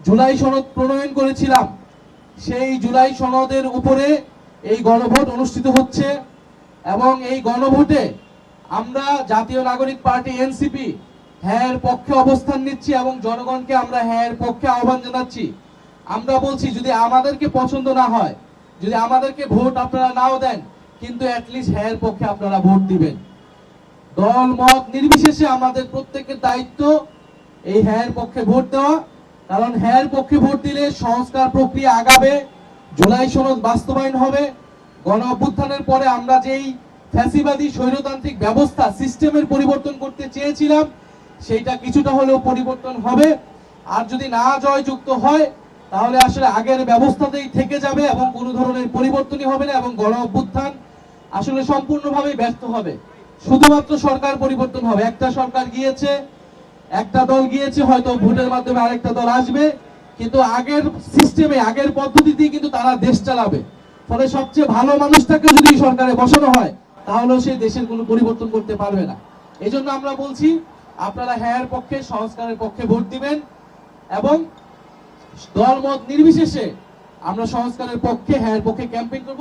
জুলাই সনদ প্রণয়ন করেছিলাম, সেই জুলাই সনদের উপরে এই গণভোট অনুষ্ঠিত হচ্ছে এবং এই গণভোটে আমরা জাতীয় নাগরিক পার্টি এনসিপি হ্যাঁ এর পক্ষে অবস্থান নিচ্ছি এবং জনগণকে আমরা হ্যাঁ এর পক্ষে আহ্বান জানাচ্ছি। আমরা বলছি যদি আমাদেরকে পছন্দ না হয়, যদি আমাদেরকে ভোট আপনারা নাও দেন, কিন্তু অ্যাটলিস্ট হ্যাঁ এর পক্ষে আপনারা ভোট দিবেন। দল মত নির্বিশেষে আমাদের প্রত্যেকের দায়িত্ব এই হ্যাঁ এর পক্ষে ভোট দেওয়া, কারণ হ্যাঁ এর পক্ষে ভোট দিলে সংস্কার প্রক্রিয়া আগাবে, জুলাই সনদ বাস্তবায়ন হবে। গণ অভ্যুত্থানের পরে আমরা যেই ফ্যাসিবাদী স্বৈরতান্ত্রিক ব্যবস্থা সিস্টেমের পরিবর্তন করতে চেয়েছিলাম, সেইটা কিছুটা হলেও পরিবর্তন হবে। আর যদি না জয়যুক্ত হয় তাহলে আসলে আগের ব্যবস্থাতেই থেকে যাবে এবং কোনো ধরনের পরিবর্তনই হবে না এবং গণ অভ্যুত্থান আসলে সম্পূর্ণভাবে ব্যর্থ হবে। শুধুমাত্র সরকার পরিবর্তন হবে। একটা সরকার গিয়েছে, একটা দল গিয়েছে, হয়তো ভোটের মাধ্যমে আরেকটা দল আসবে, কিন্তু আগের সিস্টেমে আগের পদ্ধতিতেই কিন্তু তারা দেশ চালাবে। ফলে সবচেয়ে ভালো মানুষটাকে যদি সরকারে বসানো হয় তাহলেও সেই দেশের কোনো পরিবর্তন করতে পারবে না। এই জন্য আমরা বলছি আপনারা হ্যাঁ পক্ষে, সংস্কারের পক্ষে ভোট দিবেন এবং দল মত নির্বিশেষে আমরা সংস্কারের পক্ষে হ্যাঁ পক্ষে ক্যাম্পেইন করব।